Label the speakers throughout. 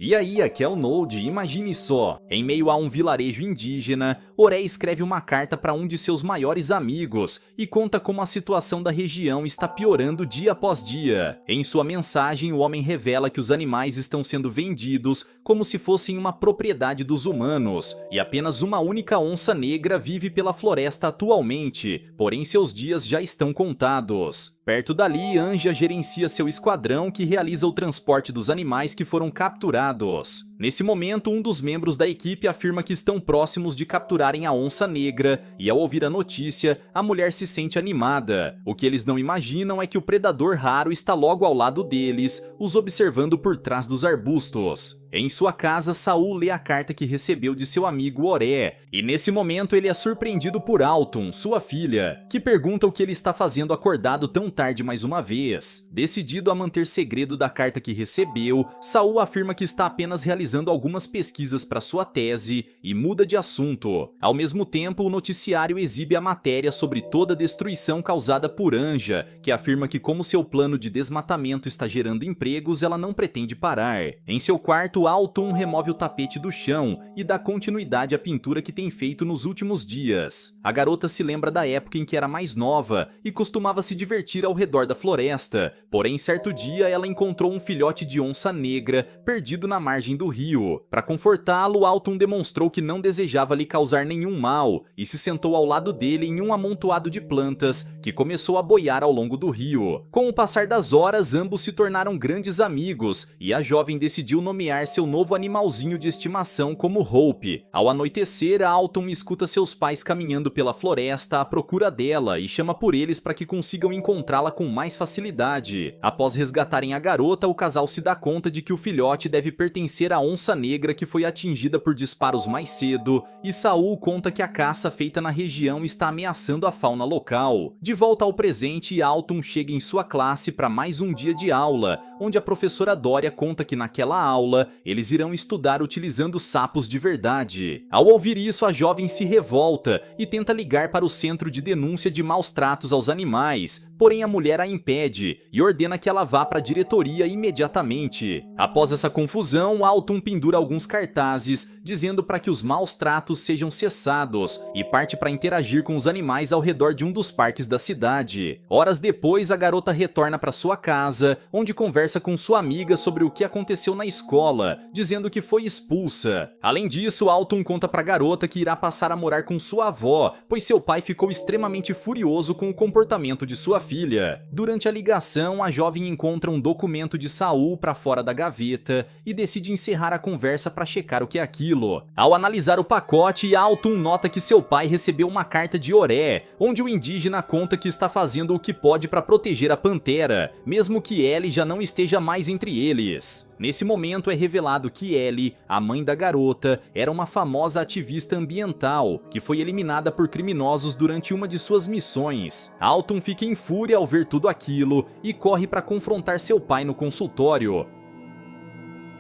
Speaker 1: E aí, aqui é o Node, imagine só, em meio a um vilarejo indígena, Oré escreve uma carta para um de seus maiores amigos e conta como a situação da região está piorando dia após dia. Em sua mensagem, o homem revela que os animais estão sendo vendidos como se fossem uma propriedade dos humanos, e apenas uma única onça negra vive pela floresta atualmente, porém seus dias já estão contados. Perto dali, Anja gerencia seu esquadrão que realiza o transporte dos animais que foram capturados. Nesse momento, um dos membros da equipe afirma que estão próximos de capturarem a onça negra, e ao ouvir a notícia, a mulher se sente animada. O que eles não imaginam é que o predador raro está logo ao lado deles, os observando por trás dos arbustos. Em sua casa, Saul lê a carta que recebeu de seu amigo Oré, e nesse momento ele é surpreendido por Alton, sua filha, que pergunta o que ele está fazendo acordado tão tarde mais uma vez. Decidido a manter segredo da carta que recebeu, Saul afirma que está apenas realizando algumas pesquisas para sua tese e muda de assunto. Ao mesmo tempo, o noticiário exibe a matéria sobre toda a destruição causada por Anja, que afirma que como seu plano de desmatamento está gerando empregos, ela não pretende parar. Em seu quarto, Alton remove o tapete do chão e dá continuidade à pintura que tem feito nos últimos dias. A garota se lembra da época em que era mais nova e costumava se divertir ao redor da floresta, porém certo dia ela encontrou um filhote de onça negra perdido na margem do rio. Para confortá-lo, Alton demonstrou que não desejava lhe causar nenhum mal e se sentou ao lado dele em um amontoado de plantas que começou a boiar ao longo do rio. Com o passar das horas, ambos se tornaram grandes amigos e a jovem decidiu nomear seu novo animalzinho de estimação como Hope. Ao anoitecer, Alton escuta seus pais caminhando pela floresta à procura dela e chama por eles para que consigam encontrá-la com mais facilidade. Após resgatarem a garota, o casal se dá conta de que o filhote deve pertencer à onça negra que foi atingida por disparos mais cedo, e Saul conta que a caça feita na região está ameaçando a fauna local. De volta ao presente, Alton chega em sua classe para mais um dia de aula, onde a professora Doria conta que naquela aula eles irão estudar utilizando sapos de verdade. Ao ouvir isso, a jovem se revolta e tenta ligar para o centro de denúncia de maus tratos aos animais, porém a mulher a impede e ordena que ela vá para a diretoria imediatamente. Após essa confusão, Alton pendura alguns cartazes dizendo para que os maus tratos sejam cessados e parte para interagir com os animais ao redor de um dos parques da cidade. Horas depois, a garota retorna para sua casa, onde conversa com sua amiga sobre o que aconteceu na escola, dizendo que foi expulsa. Além disso, Alton conta pra garota que irá passar a morar com sua avó, pois seu pai ficou extremamente furioso com o comportamento de sua filha. Durante a ligação, a jovem encontra um documento de Saul pra fora da gaveta e decide encerrar a conversa pra checar o que é aquilo. Ao analisar o pacote, Alton nota que seu pai recebeu uma carta de Oré, onde o indígena conta que está fazendo o que pode pra proteger a pantera, mesmo que Ellie já não esteja mais entre eles. Nesse momento é revelado que Ellie, a mãe da garota, era uma famosa ativista ambiental que foi eliminada por criminosos durante uma de suas missões. Alton fica em fúria ao ver tudo aquilo e corre para confrontar seu pai no consultório.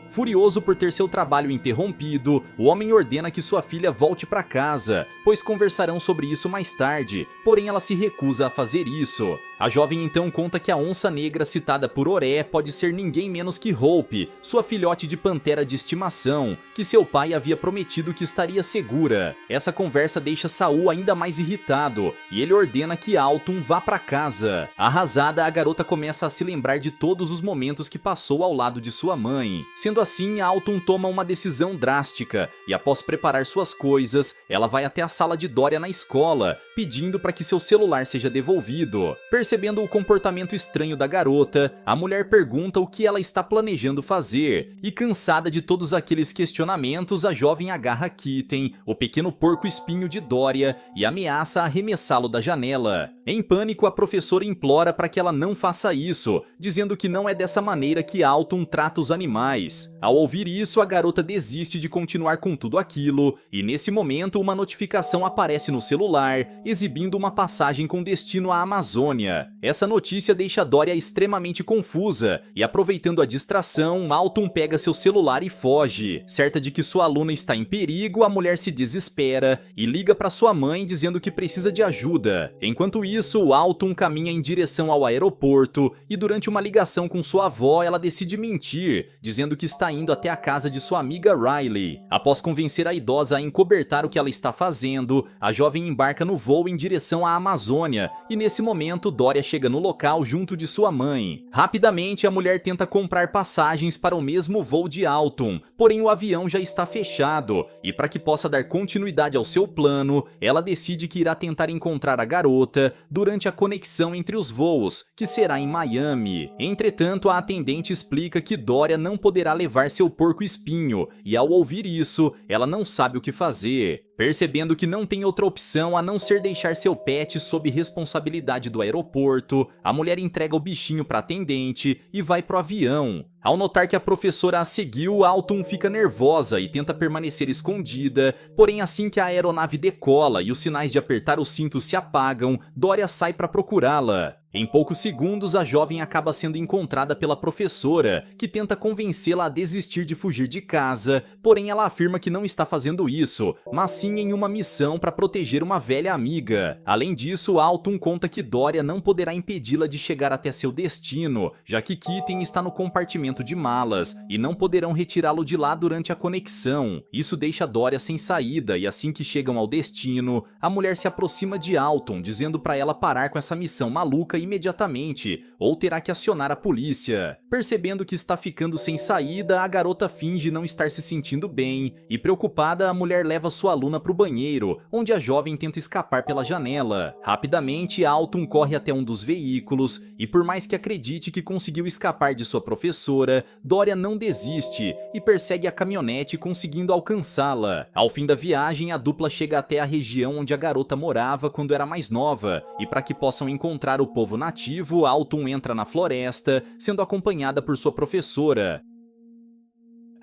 Speaker 1: Furioso por ter seu trabalho interrompido, o homem ordena que sua filha volte para casa, pois conversarão sobre isso mais tarde, porém ela se recusa a fazer isso. A jovem então conta que a onça negra citada por Oré pode ser ninguém menos que Hope, sua filhote de pantera de estimação, que seu pai havia prometido que estaria segura. Essa conversa deixa Saul ainda mais irritado, e ele ordena que Alton vá para casa. Arrasada, a garota começa a se lembrar de todos os momentos que passou ao lado de sua mãe. Sendo assim, Alton toma uma decisão drástica, e após preparar suas coisas, ela vai até a sala de Doria na escola, pedindo para que seu celular seja devolvido. Percebendo o comportamento estranho da garota, a mulher pergunta o que ela está planejando fazer, e cansada de todos aqueles questionamentos, a jovem agarra Kitten, o pequeno porco-espinho de Doria, e ameaça arremessá-lo da janela. Em pânico, a professora implora para que ela não faça isso, dizendo que não é dessa maneira que Alton trata os animais. Ao ouvir isso, a garota desiste de continuar com tudo aquilo, e nesse momento uma notificação aparece no celular, exibindo uma passagem com destino à Amazônia. Essa notícia deixa Doria extremamente confusa, e aproveitando a distração, Alton pega seu celular e foge. Certa de que sua aluna está em perigo, a mulher se desespera e liga para sua mãe dizendo que precisa de ajuda. Enquanto isso, Alton caminha em direção ao aeroporto e durante uma ligação com sua avó, ela decide mentir, dizendo que está indo até a casa de sua amiga Riley. Após convencer a idosa a encobertar o que ela está fazendo, a jovem embarca no voo em direção à Amazônia e nesse momento Doria chega no local junto de sua mãe. Rapidamente, a mulher tenta comprar passagens para o mesmo voo de Alton, porém o avião já está fechado e para que possa dar continuidade ao seu plano, ela decide que irá tentar encontrar a garota durante a conexão entre os voos, que será em Miami. Entretanto, a atendente explica que Doria não poderá levar seu porco-espinho e ao ouvir isso, ela não sabe o que fazer. Percebendo que não tem outra opção a não ser deixar seu pet sob responsabilidade do aeroporto, a mulher entrega o bichinho para a atendente e vai pro avião. Ao notar que a professora a seguiu, Alton fica nervosa e tenta permanecer escondida, porém assim que a aeronave decola e os sinais de apertar o cinto se apagam, Doria sai para procurá-la. Em poucos segundos, a jovem acaba sendo encontrada pela professora, que tenta convencê-la a desistir de fugir de casa, porém ela afirma que não está fazendo isso, mas sim em uma missão para proteger uma velha amiga. Além disso, Alton conta que Doria não poderá impedi-la de chegar até seu destino, já que Kitten está no compartimento de malas e não poderão retirá-lo de lá durante a conexão. Isso deixa Doria sem saída e assim que chegam ao destino, a mulher se aproxima de Alton, dizendo para ela parar com essa missão maluca imediatamente, ou terá que acionar a polícia. Percebendo que está ficando sem saída, a garota finge não estar se sentindo bem, e preocupada, a mulher leva sua aluna para o banheiro, onde a jovem tenta escapar pela janela. Rapidamente, Alton corre até um dos veículos, e por mais que acredite que conseguiu escapar de sua professora, Doria não desiste, e persegue a caminhonete conseguindo alcançá-la. Ao fim da viagem, a dupla chega até a região onde a garota morava quando era mais nova, e para que possam encontrar o povo nativo, Alton entra na floresta, sendo acompanhada por sua professora.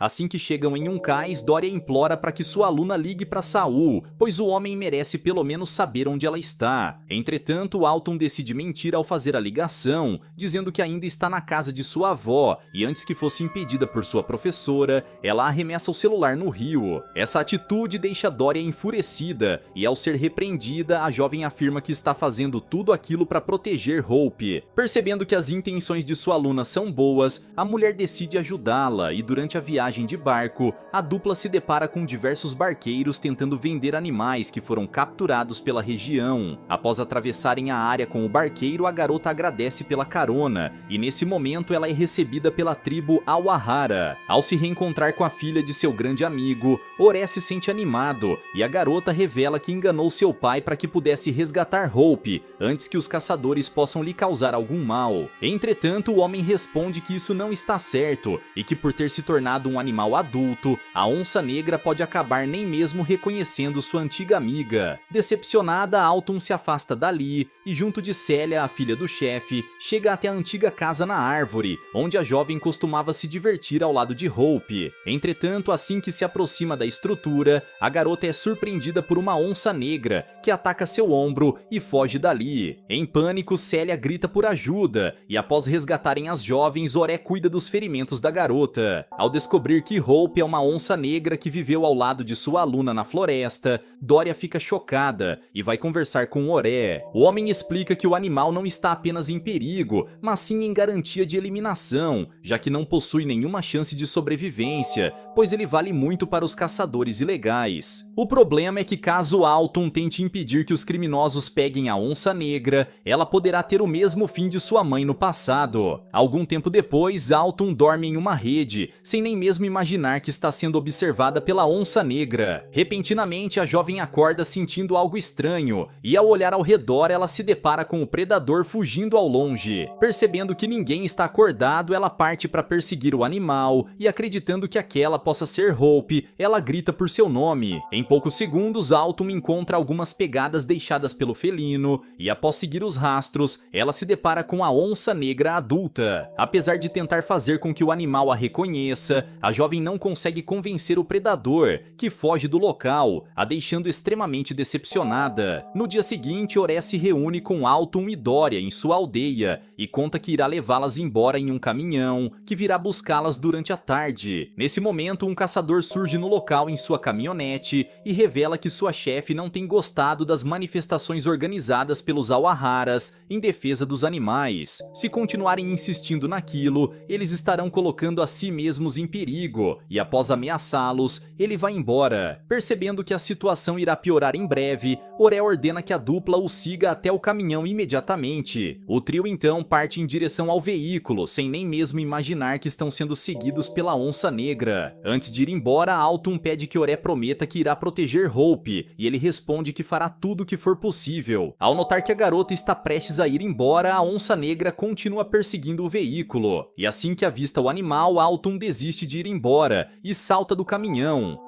Speaker 1: Assim que chegam em um cais, Doria implora para que sua aluna ligue para Saul, pois o homem merece pelo menos saber onde ela está. Entretanto, Alton decide mentir ao fazer a ligação, dizendo que ainda está na casa de sua avó, e antes que fosse impedida por sua professora, ela arremessa o celular no rio. Essa atitude deixa Doria enfurecida, e ao ser repreendida, a jovem afirma que está fazendo tudo aquilo para proteger Hope. Percebendo que as intenções de sua aluna são boas, a mulher decide ajudá-la, e durante a viagem de barco, a dupla se depara com diversos barqueiros tentando vender animais que foram capturados pela região. Após atravessarem a área com o barqueiro, a garota agradece pela carona, e nesse momento ela é recebida pela tribo Awahara. Ao se reencontrar com a filha de seu grande amigo, Oré se sente animado, e a garota revela que enganou seu pai para que pudesse resgatar Hope, antes que os caçadores possam lhe causar algum mal. Entretanto, o homem responde que isso não está certo, e que por ter se tornado um animal adulto, a onça negra pode acabar nem mesmo reconhecendo sua antiga amiga. Decepcionada, Alton se afasta dali e junto de Célia, a filha do chefe, chega até a antiga casa na árvore, onde a jovem costumava se divertir ao lado de Hope. Entretanto, assim que se aproxima da estrutura, a garota é surpreendida por uma onça negra, que ataca seu ombro e foge dali. Em pânico, Célia grita por ajuda, e após resgatarem as jovens, Oré cuida dos ferimentos da garota. Ao descobrir que Hope é uma onça negra que viveu ao lado de sua aluna na floresta, Doria fica chocada e vai conversar com Oré. O homem explica que o animal não está apenas em perigo, mas sim em garantia de eliminação, já que não possui nenhuma chance de sobrevivência, pois ele vale muito para os caçadores ilegais. O problema é que caso Alton tente impedir que os criminosos peguem a onça negra, ela poderá ter o mesmo fim de sua mãe no passado. Algum tempo depois, Alton dorme em uma rede, sem nem mesmo imaginar que está sendo observada pela onça negra. Repentinamente, a jovem acorda sentindo algo estranho, e ao olhar ao redor, ela se depara com o predador fugindo ao longe. Percebendo que ninguém está acordado, ela parte para perseguir o animal, e acreditando que aquela possa ser Hope, ela grita por seu nome. Em poucos segundos, Autumn encontra algumas pegadas deixadas pelo felino, e após seguir os rastros, ela se depara com a onça negra adulta. Apesar de tentar fazer com que o animal a reconheça, a jovem não consegue convencer o predador, que foge do local, a deixando extremamente decepcionada. No dia seguinte, Oré se reúne com Autumn e Doria em sua aldeia, e conta que irá levá-las embora em um caminhão, que virá buscá-las durante a tarde. Nesse momento, um caçador surge no local em sua caminhonete e revela que sua chefe não tem gostado das manifestações organizadas pelos Awaharas em defesa dos animais. Se continuarem insistindo naquilo, eles estarão colocando a si mesmos em perigo, e após ameaçá-los, ele vai embora. Percebendo que a situação irá piorar em breve, Oré ordena que a dupla o siga até o caminhão imediatamente. O trio então parte em direção ao veículo, sem nem mesmo imaginar que estão sendo seguidos pela onça negra. Antes de ir embora, Autumn pede que Oré prometa que irá proteger Hope, e ele responde que fará tudo o que for possível. Ao notar que a garota está prestes a ir embora, a onça negra continua perseguindo o veículo, e assim que avista o animal, Autumn desiste de ir embora e salta do caminhão.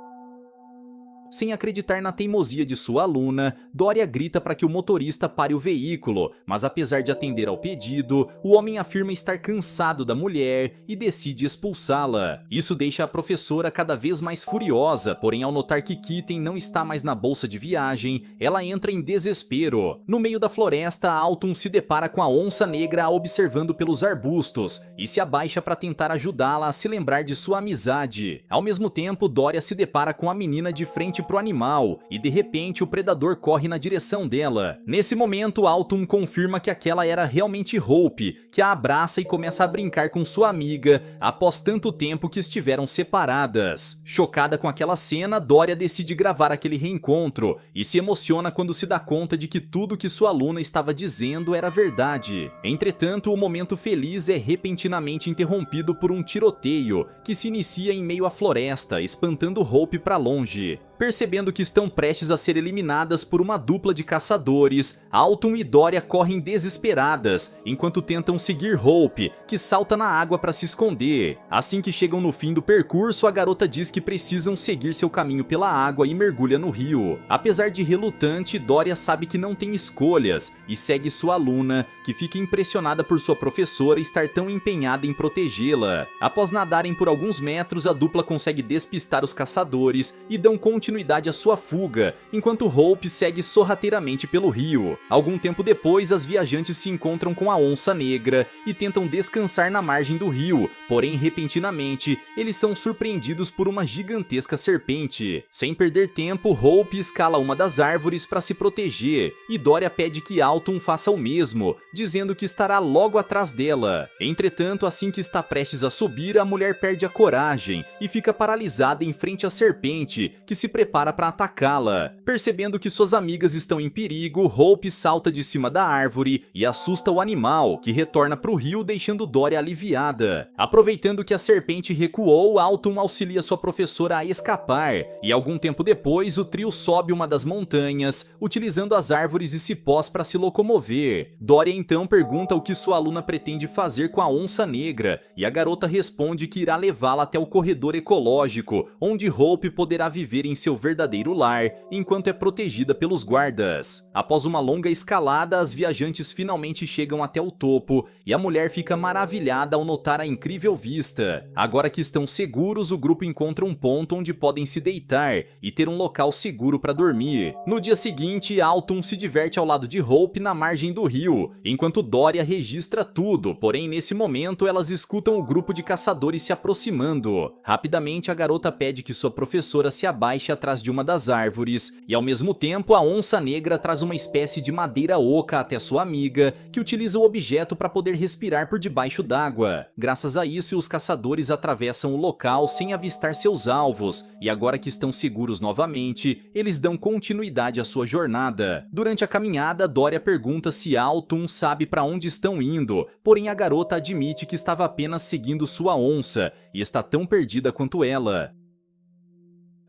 Speaker 1: Sem acreditar na teimosia de sua aluna, Doria grita para que o motorista pare o veículo, mas apesar de atender ao pedido, o homem afirma estar cansado da mulher e decide expulsá-la. Isso deixa a professora cada vez mais furiosa, porém ao notar que Kitten não está mais na bolsa de viagem, ela entra em desespero. No meio da floresta, Autumn se depara com a onça negra observando pelos arbustos e se abaixa para tentar ajudá-la a se lembrar de sua amizade. Ao mesmo tempo, Doria se depara com a menina de frente pro animal, e de repente o predador corre na direção dela. Nesse momento, Autumn confirma que aquela era realmente Hope, que a abraça e começa a brincar com sua amiga após tanto tempo que estiveram separadas. Chocada com aquela cena, Doria decide gravar aquele reencontro e se emociona quando se dá conta de que tudo que sua aluna estava dizendo era verdade. Entretanto, o momento feliz é repentinamente interrompido por um tiroteio que se inicia em meio à floresta, espantando Hope para longe. Percebendo que estão prestes a ser eliminadas por uma dupla de caçadores, Autumn e Doria correm desesperadas, enquanto tentam seguir Hope, que salta na água para se esconder. Assim que chegam no fim do percurso, a garota diz que precisam seguir seu caminho pela água e mergulha no rio. Apesar de relutante, Doria sabe que não tem escolhas e segue sua aluna, que fica impressionada por sua professora estar tão empenhada em protegê-la. Após nadarem por alguns metros, a dupla consegue despistar os caçadores e dão continuidade à sua fuga, enquanto Hope segue sorrateiramente pelo rio. Algum tempo depois, as viajantes se encontram com a onça negra e tentam descansar na margem do rio, porém repentinamente, eles são surpreendidos por uma gigantesca serpente. Sem perder tempo, Hope escala uma das árvores para se proteger, e Doria pede que Autumn faça o mesmo, dizendo que estará logo atrás dela. Entretanto, assim que está prestes a subir, a mulher perde a coragem e fica paralisada em frente à serpente, que se prepara para atacá-la. Percebendo que suas amigas estão em perigo, Hope salta de cima da árvore e assusta o animal, que retorna para o rio, deixando Doria aliviada. Aproveitando que a serpente recuou, Autumn auxilia sua professora a escapar, e algum tempo depois o trio sobe uma das montanhas, utilizando as árvores e cipós para se locomover. Doria então pergunta o que sua aluna pretende fazer com a onça negra, e a garota responde que irá levá-la até o corredor ecológico, onde Hope poderá viver em seu verdadeiro lar, enquanto é protegida pelos guardas. Após uma longa escalada, as viajantes finalmente chegam até o topo, e a mulher fica maravilhada ao notar a incrível vista. Agora que estão seguros, o grupo encontra um ponto onde podem se deitar e ter um local seguro para dormir. No dia seguinte, Autumn se diverte ao lado de Hope na margem do rio, enquanto Doria registra tudo, porém nesse momento elas escutam o grupo de caçadores se aproximando. Rapidamente, a garota pede que sua professora se abaixe atrás de uma das árvores, e ao mesmo tempo a onça negra traz uma espécie de madeira oca até sua amiga, que utiliza o objeto para poder respirar por debaixo d'água. Graças a isso, os caçadores atravessam o local sem avistar seus alvos, e agora que estão seguros novamente, eles dão continuidade à sua jornada. Durante a caminhada, Doria pergunta se Autumn sabe para onde estão indo, porém a garota admite que estava apenas seguindo sua onça, e está tão perdida quanto ela.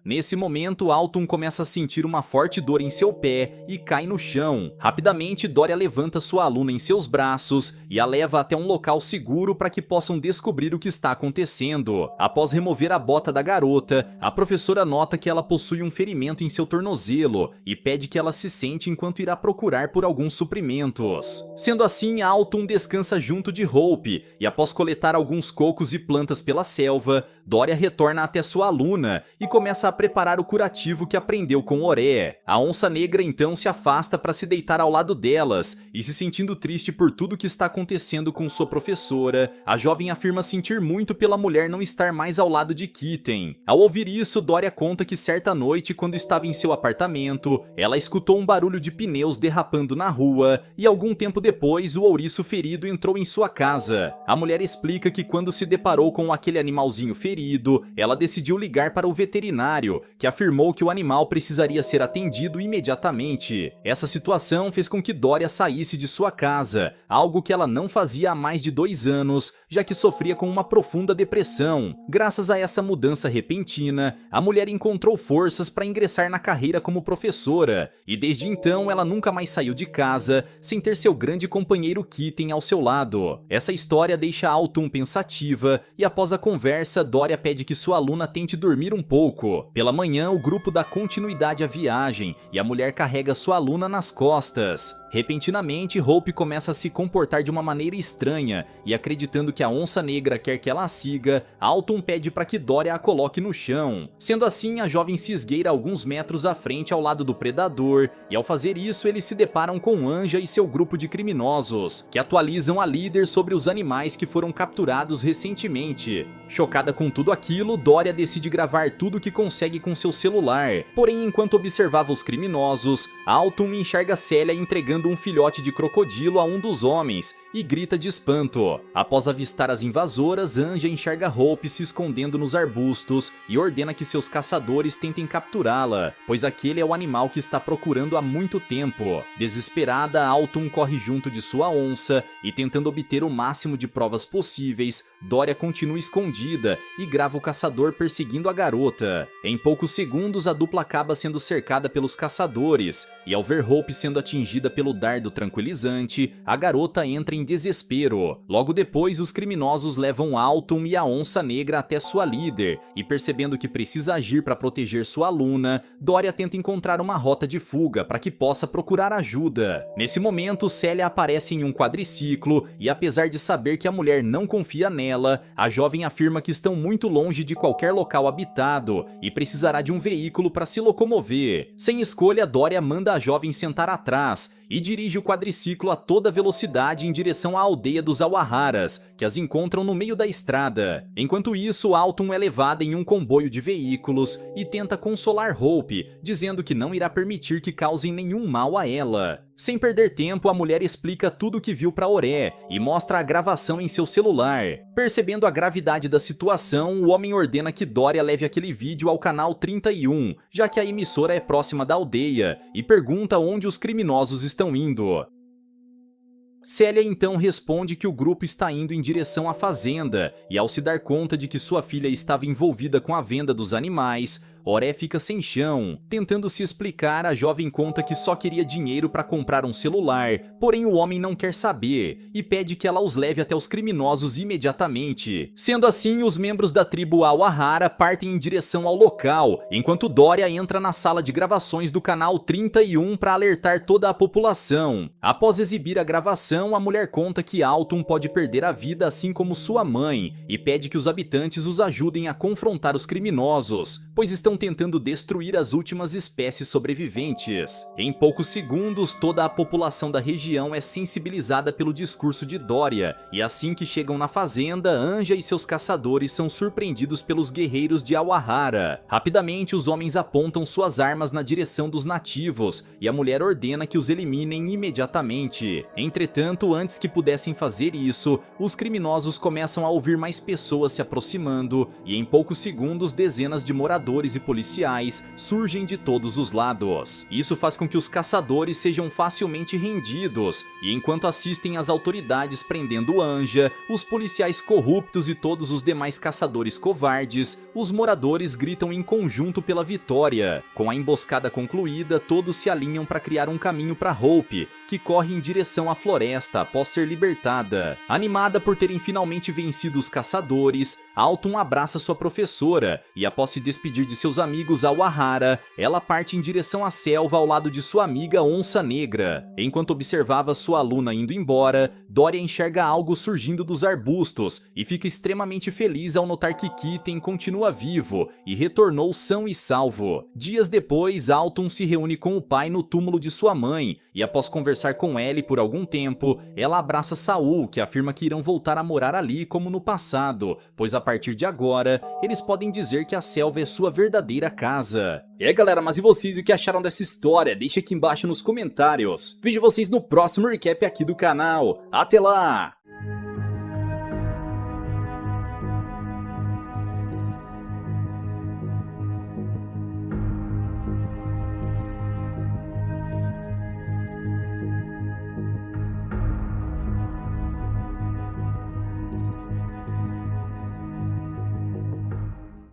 Speaker 1: Nesse momento, Alton começa a sentir uma forte dor em seu pé e cai no chão. Rapidamente, Doria levanta sua aluna em seus braços e a leva até um local seguro para que possam descobrir o que está acontecendo. Após remover a bota da garota, a professora nota que ela possui um ferimento em seu tornozelo e pede que ela se sente enquanto irá procurar por alguns suprimentos. Sendo assim, Alton descansa junto de Hope e após coletar alguns cocos e plantas pela selva, Doria retorna até sua aluna e começa a preparar o curativo que aprendeu com Oré. A onça negra então se afasta para se deitar ao lado delas e, se sentindo triste por tudo que está acontecendo com sua professora, a jovem afirma sentir muito pela mulher não estar mais ao lado de Kitten. Ao ouvir isso, Doria conta que certa noite, quando estava em seu apartamento, ela escutou um barulho de pneus derrapando na rua e algum tempo depois o ouriço ferido entrou em sua casa. A mulher explica que quando se deparou com aquele animalzinho ferido, ela decidiu ligar para o veterinário, que afirmou que o animal precisaria ser atendido imediatamente. Essa situação fez com que Doria saísse de sua casa, algo que ela não fazia há mais de 2 anos, já que sofria com uma profunda depressão. Graças a essa mudança repentina, a mulher encontrou forças para ingressar na carreira como professora, e desde então ela nunca mais saiu de casa sem ter seu grande companheiro Kitten ao seu lado. Essa história deixa Alton pensativa, e após a conversa, Doria pede que sua aluna tente dormir um pouco. Pela manhã, o grupo dá continuidade à viagem, e a mulher carrega sua aluna nas costas. Repentinamente, Hope começa a se comportar de uma maneira estranha, e acreditando que a onça negra quer que ela a siga, Alton pede para que Doria a coloque no chão. Sendo assim, a jovem se esgueira alguns metros à frente ao lado do predador, e ao fazer isso, eles se deparam com Anja e seu grupo de criminosos, que atualizam a líder sobre os animais que foram capturados recentemente. Chocada com tudo aquilo, Doria decide gravar tudo que consegue com seu celular. Porém, enquanto observava os criminosos, Alton enxerga Celia entregando um filhote de crocodilo a um dos homens e grita de espanto. Após avistar as invasoras, Anja enxerga Hope se escondendo nos arbustos e ordena que seus caçadores tentem capturá-la, pois aquele é o animal que está procurando há muito tempo. Desesperada, Alton corre junto de sua onça e, tentando obter o máximo de provas possíveis, Doria continua escondida e grava o caçador perseguindo a garota. Em poucos segundos, a dupla acaba sendo cercada pelos caçadores, e ao ver Hope sendo atingida pelo dardo tranquilizante, a garota entra em desespero. Logo depois, os criminosos levam Alton e a onça negra até sua líder, e percebendo que precisa agir para proteger sua aluna, Doria tenta encontrar uma rota de fuga para que possa procurar ajuda. Nesse momento, Celia aparece em um quadriciclo, e apesar de saber que a mulher não confia nela, a jovem afirma que estão muito longe de qualquer local habitado e precisará de um veículo para se locomover. Sem escolha, Doria manda a jovem sentar atrás e dirige o quadriciclo a toda velocidade em direção à aldeia dos Awaharas, que as encontram no meio da estrada. Enquanto isso, Alton é levada em um comboio de veículos e tenta consolar Hope, dizendo que não irá permitir que causem nenhum mal a ela. Sem perder tempo, a mulher explica tudo o que viu para Oré e mostra a gravação em seu celular. Percebendo a gravidade da situação, o homem ordena que Doria leve aquele vídeo ao canal 31, já que a emissora é próxima da aldeia, e pergunta onde os criminosos estão indo. Celia então responde que o grupo está indo em direção à fazenda, e ao se dar conta de que sua filha estava envolvida com a venda dos animais, Oré fica sem chão. Tentando se explicar, a jovem conta que só queria dinheiro para comprar um celular, porém o homem não quer saber e pede que ela os leve até os criminosos imediatamente. Sendo assim, os membros da tribo Awahara partem em direção ao local, enquanto Doria entra na sala de gravações do canal 31 para alertar toda a população. Após exibir a gravação, a mulher conta que Alton pode perder a vida assim como sua mãe e pede que os habitantes os ajudem a confrontar os criminosos, pois estão tentando destruir as últimas espécies sobreviventes. Em poucos segundos, toda a população da região é sensibilizada pelo discurso de Doria, e assim que chegam na fazenda, Anja e seus caçadores são surpreendidos pelos guerreiros de Awahara. Rapidamente, os homens apontam suas armas na direção dos nativos, e a mulher ordena que os eliminem imediatamente. Entretanto, antes que pudessem fazer isso, os criminosos começam a ouvir mais pessoas se aproximando, e em poucos segundos, dezenas de moradores e policiais surgem de todos os lados. Isso faz com que os caçadores sejam facilmente rendidos, e enquanto assistem às autoridades prendendo Anja, os policiais corruptos e todos os demais caçadores covardes, os moradores gritam em conjunto pela vitória. Com a emboscada concluída, todos se alinham para criar um caminho para Hope, que corre em direção à floresta após ser libertada. Animada por terem finalmente vencido os caçadores, Alton abraça sua professora e, após se despedir de seus amigos Awahara, ela parte em direção à selva ao lado de sua amiga Onça Negra. Enquanto observava sua aluna indo embora, Doria enxerga algo surgindo dos arbustos e fica extremamente feliz ao notar que Kitten continua vivo e retornou são e salvo. Dias depois, Alton se reúne com o pai no túmulo de sua mãe e, após conversar com Ellie por algum tempo, ela abraça Saul, que afirma que irão voltar a morar ali como no passado, pois a partir de agora, eles podem dizer que a selva é sua verdadeira casa. Galera, mas e vocês, o que acharam dessa história? Deixa aqui embaixo nos comentários. Vejo vocês no próximo recap aqui do canal. Até lá!